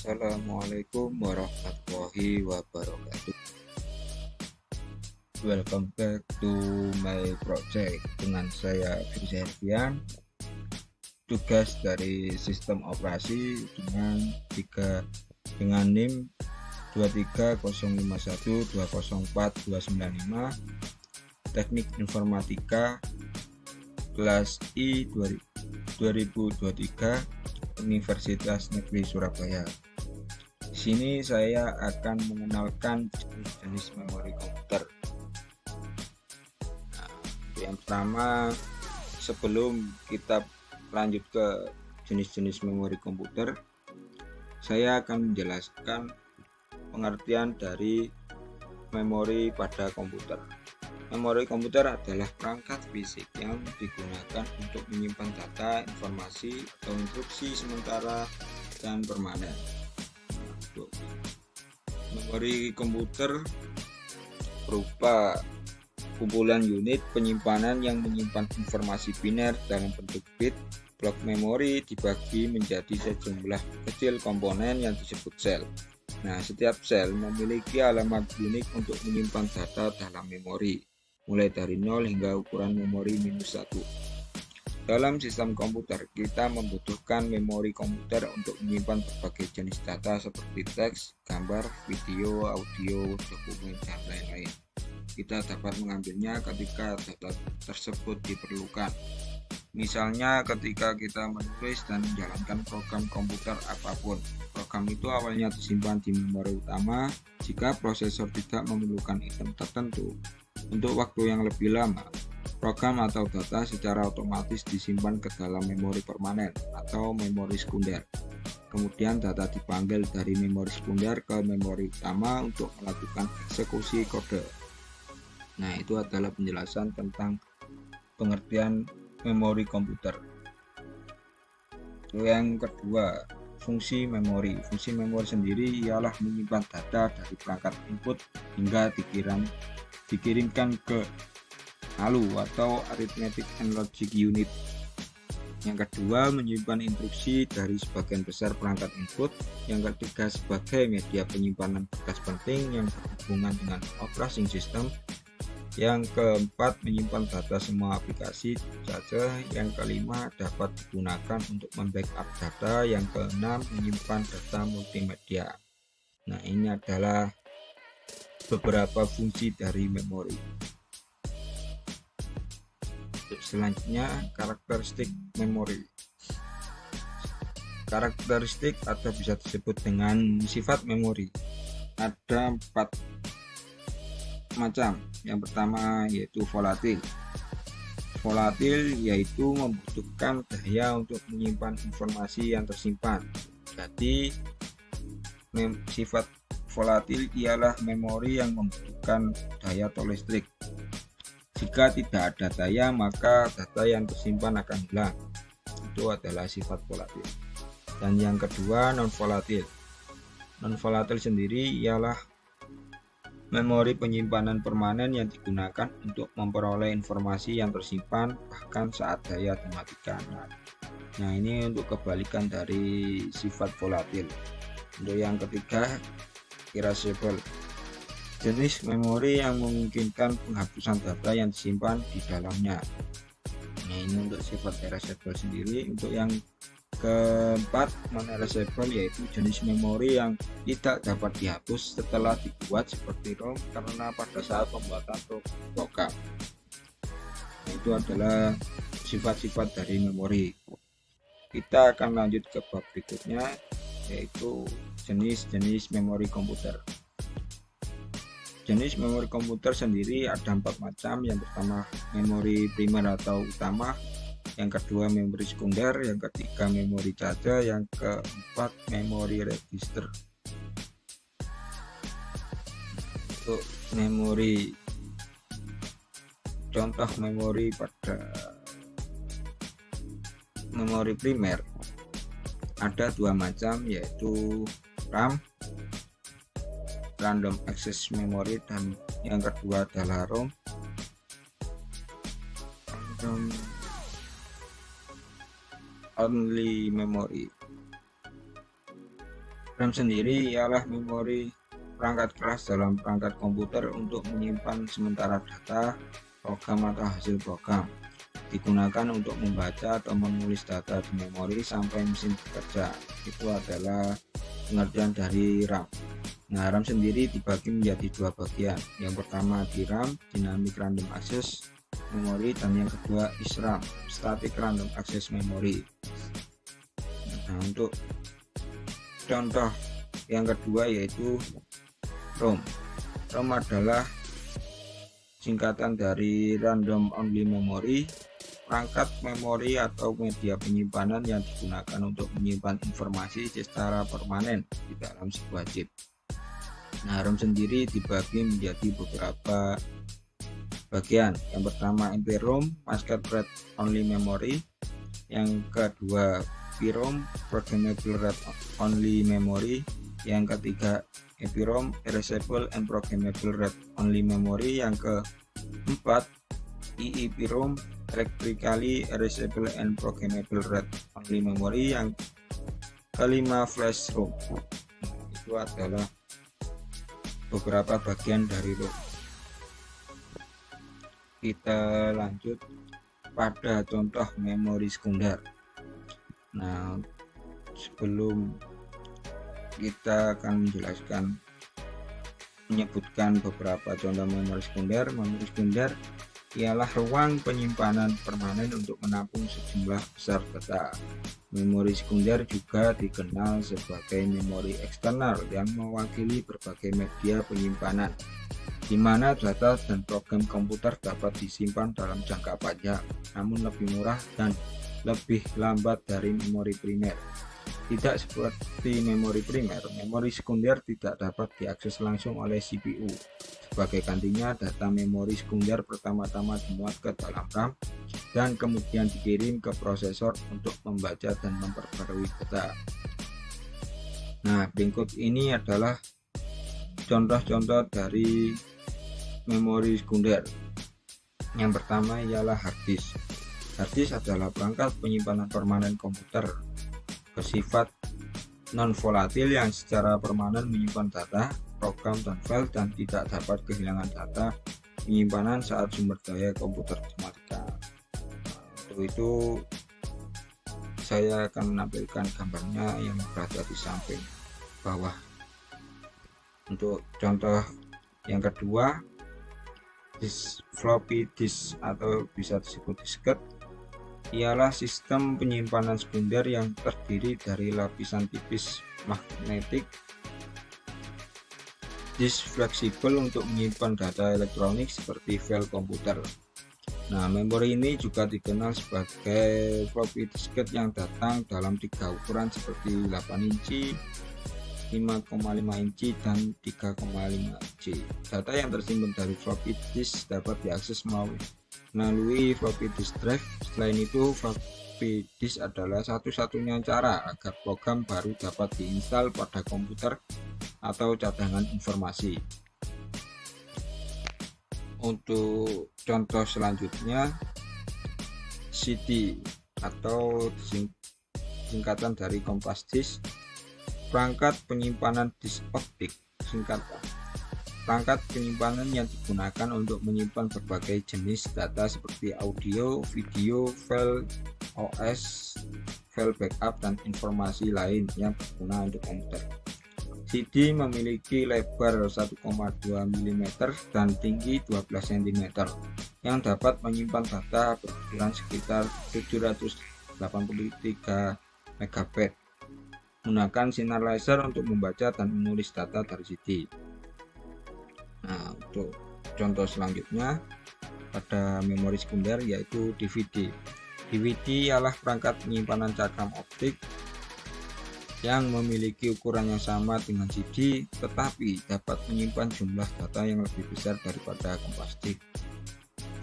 Assalamualaikum warahmatullahi wabarakatuh. Welcome back to my project dengan saya Firza Herfian. Tugas dari sistem operasi dengan NIM 23051204295, Teknik Informatika kelas I 2023 Universitas Negeri Surabaya. Di sini saya akan mengenalkan jenis-jenis memori komputer. Nah, yang pertama, sebelum kita lanjut ke jenis-jenis memori komputer, saya akan menjelaskan pengertian dari memori pada komputer. Memori komputer adalah perangkat fisik yang digunakan untuk menyimpan data, informasi, atau instruksi sementara dan permanen. Memori komputer berupa kumpulan unit penyimpanan yang menyimpan informasi biner dalam bentuk bit. Blok memori dibagi menjadi sejumlah kecil komponen yang disebut sel. Nah, setiap sel memiliki alamat unik untuk menyimpan data dalam memori, mulai dari 0 hingga ukuran memori -1. Dalam sistem komputer, kita membutuhkan memori komputer untuk menyimpan berbagai jenis data seperti teks, gambar, video, audio, dokumen, dan lain-lain. Kita dapat mengambilnya ketika data tersebut diperlukan. Misalnya ketika kita menulis dan menjalankan program komputer apapun. Program itu awalnya disimpan di memori utama jika prosesor tidak memerlukan item tertentu. Untuk waktu yang lebih lama, program atau data secara otomatis disimpan ke dalam memori permanen atau memori sekunder. Kemudian data dipanggil dari memori sekunder ke memori utama untuk melakukan eksekusi kode. Nah, itu adalah penjelasan tentang pengertian memori komputer. Yang kedua, fungsi memori. Fungsi memori sendiri ialah menyimpan data dari perangkat input hingga dikirimkan ke ALU atau Arithmetic and Logic Unit. Yang kedua, menyimpan instruksi dari sebagian besar perangkat input. Yang ketiga, sebagai media penyimpanan berkas penting yang berhubungan dengan operating system. Yang keempat, menyimpan data semua aplikasi saja. Yang kelima, dapat digunakan untuk membackup data. Yang keenam, menyimpan data multimedia. Nah, ini adalah beberapa fungsi dari memori. Selanjutnya, karakteristik memori. Karakteristik atau bisa disebut dengan sifat memori ada 4 macam. Yang pertama yaitu volatil. Volatil yaitu membutuhkan daya untuk menyimpan informasi yang tersimpan. Jadi sifat volatil ialah memori yang membutuhkan daya atau listrik. Jika tidak ada daya, maka data yang tersimpan akan hilang. Itu adalah sifat volatil. Dan yang kedua, non volatil. Non volatil sendiri ialah memori penyimpanan permanen yang digunakan untuk memperoleh informasi yang tersimpan bahkan saat daya dimatikan. Nah, ini untuk kebalikan dari sifat volatil. Untuk yang ketiga, erasable. Jenis memori yang memungkinkan penghapusan data yang disimpan di dalamnya. Nah, ini untuk sifat erasable sendiri. Untuk yang keempat, non-erasable, yaitu jenis memori yang tidak dapat dihapus setelah dibuat seperti ROM karena pada saat pembuatan program. Nah, itu adalah sifat-sifat dari memori. Kita akan lanjut ke bab berikutnya, yaitu jenis-jenis memori komputer. Jenis memori komputer sendiri ada 4 macam. Yang pertama, memori primer atau utama. Yang kedua, memori sekunder. Yang ketiga, memori cache. Yang keempat, memori register. Untuk memori, contoh memori pada memori primer ada 2 macam, yaitu RAM, Random Access Memory, dan yang kedua adalah ROM, Random Only Memory. RAM sendiri ialah memori perangkat keras dalam perangkat komputer untuk menyimpan sementara data, program atau hasil program. Digunakan untuk membaca atau menulis data di memori sampai mesin bekerja. Itu adalah pengertian dari RAM. Nah, RAM sendiri dibagi menjadi dua bagian. Yang pertama DRAM, Dynamic Random Access Memory, dan yang kedua SRAM, Static Random Access Memory. Nah, untuk contoh yang kedua yaitu ROM. ROM adalah singkatan dari Random Only Memory, perangkat memori atau media penyimpanan yang digunakan untuk menyimpan informasi secara permanen di dalam sebuah chip. Nah, ROM sendiri dibagi menjadi beberapa bagian. Yang pertama EPROM, Masked Read Only Memory. Yang kedua PROM, Programmable Read Only Memory. Yang ketiga EPROM, Erasable and Programmable Read Only Memory. Yang keempat EEPROM, Electrically Erasable and Programmable Read Only Memory. Yang kelima Flash ROM. Itu adalah beberapa bagian dari ROM. Kita lanjut pada contoh memori sekunder. Nah, sebelum kita akan menjelaskan menyebutkan beberapa contoh memori sekunder ialah ruang penyimpanan permanen untuk menampung sejumlah besar data. Memori sekunder juga dikenal sebagai memori eksternal yang mewakili berbagai media penyimpanan, di mana data dan program komputer dapat disimpan dalam jangka panjang, namun lebih murah dan lebih lambat dari memori primer. Tidak seperti memori primer, memori sekunder tidak dapat diakses langsung oleh CPU. Sebagai gantinya, data memori sekunder pertama-tama dimuat ke dalam RAM dan kemudian dikirim ke prosesor untuk membaca dan memperbarui data. Nah, berikut ini adalah contoh-contoh dari memori sekunder. Yang pertama ialah hard disk. Hard disk adalah perangkat penyimpanan permanen komputer bersifat non-volatil yang secara permanen menyimpan data, program, dan file dan tidak dapat kehilangan data penyimpanan saat sumber daya komputer dimatikan. Untuk itu saya akan menampilkan gambarnya yang berada di samping bawah. Untuk contoh yang kedua, disk floppy disk atau bisa disebut disket ialah sistem penyimpanan sekunder yang terdiri dari lapisan tipis magnetik. Disk fleksibel untuk menyimpan data elektronik seperti file komputer. Nah, memori ini juga dikenal sebagai floppy disk yang datang dalam tiga ukuran seperti 8 inci, 5,5 inci, dan 3,5 inci. Data yang tersimpan dari floppy disk dapat diakses melalui floppy disk drive. Selain itu, floppy disk adalah satu-satunya cara agar program baru dapat diinstal pada komputer atau cadangan informasi. Untuk contoh selanjutnya, CD atau singkatan dari compact disk, perangkat penyimpanan disk optik, singkatan perangkat penyimpanan yang digunakan untuk menyimpan berbagai jenis data seperti audio, video, file OS, file backup, dan informasi lain yang berguna untuk komputer. CD memiliki lebar 1,2 mm dan tinggi 12 cm yang dapat menyimpan data berukuran sekitar 783 MB. Gunakan sinar laser untuk membaca dan menulis data dari CD. Nah, untuk contoh selanjutnya pada memori sekunder yaitu DVD. DVD ialah perangkat penyimpanan cakram optik yang memiliki ukuran yang sama dengan CD, tetapi dapat menyimpan jumlah data yang lebih besar daripada compact disk.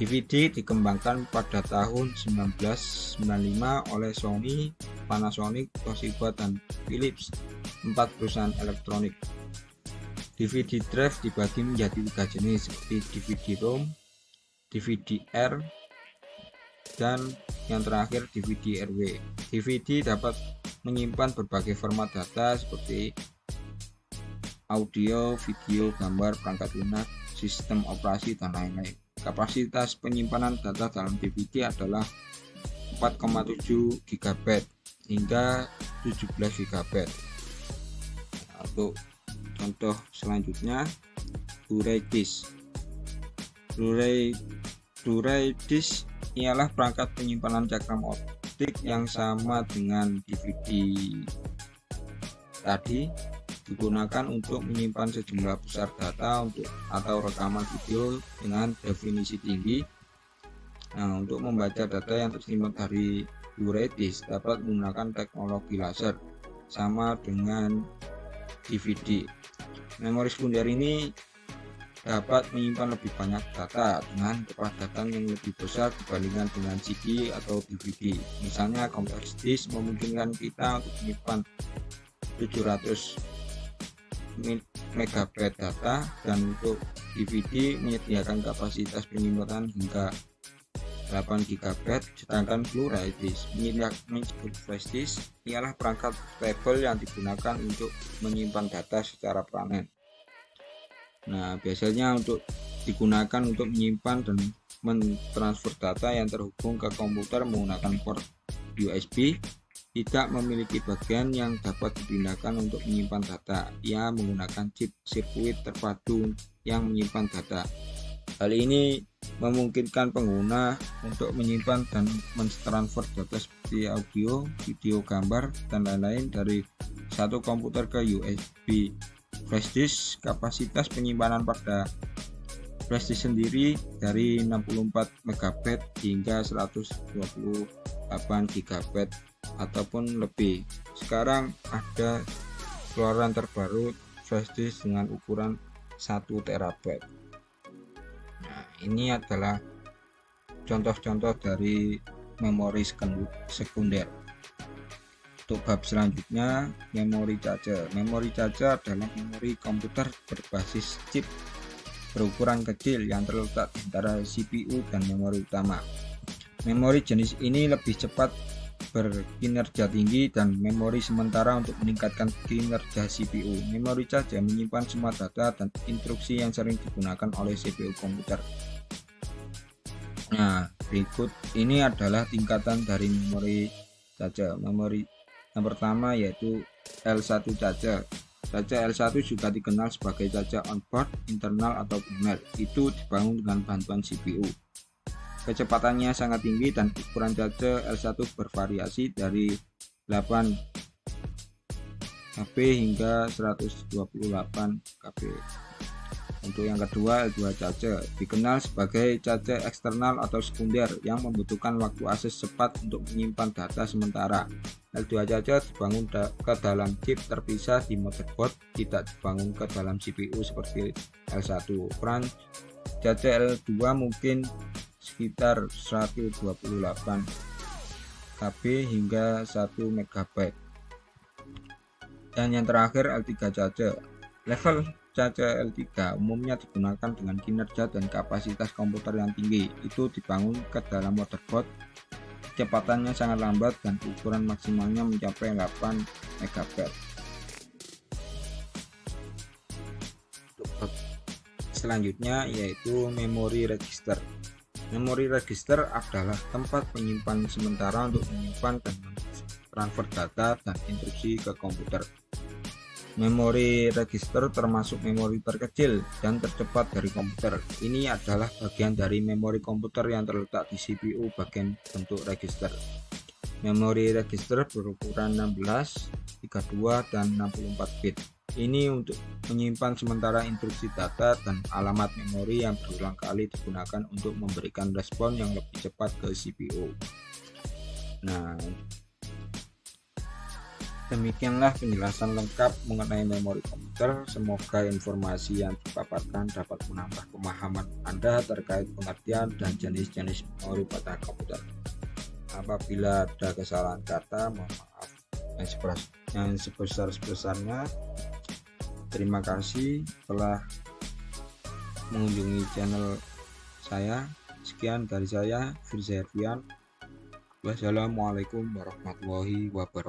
DVD dikembangkan pada tahun 1995 oleh Sony, Panasonic, Toshiba, dan Philips, 4 perusahaan elektronik. DVD drive dibagi menjadi 3 jenis seperti DVD-ROM, DVD-R, dan yang terakhir DVD-RW. DVD dapat menyimpan berbagai format data seperti audio, video, gambar, perangkat lunak, sistem operasi, dan lain-lain. Kapasitas penyimpanan data dalam DVD adalah 4,7 GB hingga 17 GB. Untuk contoh selanjutnya, Blu-ray disc. Blu-ray disc ialah perangkat penyimpanan cakram optik yang sama dengan DVD tadi, digunakan untuk menyimpan sejumlah besar data atau rekaman video dengan definisi tinggi. Nah, untuk membaca data yang tersimpan dari Blu-ray disc dapat menggunakan teknologi laser sama dengan DVD. Memori sekunder ini dapat menyimpan lebih banyak data dengan kepadatan yang lebih besar dibandingkan dengan CD atau DVD. Misalnya, compact disc memungkinkan kita untuk menyimpan 700 MB data, dan untuk DVD menyediakan kapasitas penyimpanan hingga 8 GB, sedangkan Blu-ray disc menyebut flash disk ialah perangkat portable yang digunakan untuk menyimpan data secara permanen. Nah, biasanya digunakan untuk menyimpan dan mentransfer data yang terhubung ke komputer menggunakan port USB. Tidak memiliki bagian yang dapat dipindahkan untuk menyimpan data. Ia menggunakan chip sirkuit terpadu yang menyimpan data. Hal ini memungkinkan pengguna untuk menyimpan dan mentransfer data seperti audio, video, gambar, dan lain-lain dari satu komputer ke USB flash disk. Kapasitas penyimpanan pada flash disk sendiri dari 64 MB hingga 128 GB ataupun lebih. Sekarang ada keluaran terbaru flash disk dengan ukuran 1 TB. Nah, ini adalah contoh-contoh dari memori sekunder. Untuk bab selanjutnya, memori cache. Memori cache adalah memori komputer berbasis chip berukuran kecil yang terletak antara CPU dan memori utama. Memori jenis ini lebih cepat, berkinerja tinggi, dan memori sementara untuk meningkatkan kinerja CPU. Memori cache menyimpan semua data dan instruksi yang sering digunakan oleh CPU komputer. Nah, berikut ini adalah tingkatan dari memori cache. Memori yang pertama yaitu L1 cache. Cache L1 juga dikenal sebagai cache onboard, internal, atau primer. Itu dibangun dengan bantuan CPU. Kecepatannya sangat tinggi dan ukuran cache L1 bervariasi dari 8 KB hingga 128 KB. Untuk yang kedua, L2 cache dikenal sebagai cache eksternal atau sekunder yang membutuhkan waktu akses cepat untuk menyimpan data sementara. L2 cache dibangun ke dalam chip terpisah di motherboard, tidak dibangun ke dalam CPU seperti L1. Ukuran cache L2 mungkin sekitar 128 KB hingga 1 MB. Dan yang terakhir, L3 cache. Level cache L3 umumnya digunakan dengan kinerja dan kapasitas komputer yang tinggi. Itu dibangun ke dalam motherboard, kecepatannya sangat lambat, dan ukuran maksimalnya mencapai 8 MB. Selanjutnya yaitu memori register. Memori register adalah tempat penyimpan sementara untuk menyimpan dan transfer data dan instruksi ke komputer. Memori register termasuk memori terkecil dan tercepat dari komputer. Ini adalah bagian dari memori komputer yang terletak di CPU bagian bentuk register. Memori register berukuran 16, 32, dan 64 bit. Ini untuk menyimpan sementara instruksi data dan alamat memori yang berulang kali digunakan untuk memberikan respon yang lebih cepat ke CPU. Nah, demikianlah penjelasan lengkap mengenai memori komputer. Semoga informasi yang dipaparkan dapat menambah pemahaman Anda terkait pengertian dan jenis-jenis memori pada komputer. Apabila ada kesalahan kata, mohon maaf yang sebesar-besarnya. Terima kasih telah mengunjungi channel saya. Sekian dari saya, Firza Herfian. Wassalamualaikum warahmatullahi wabarakatuh.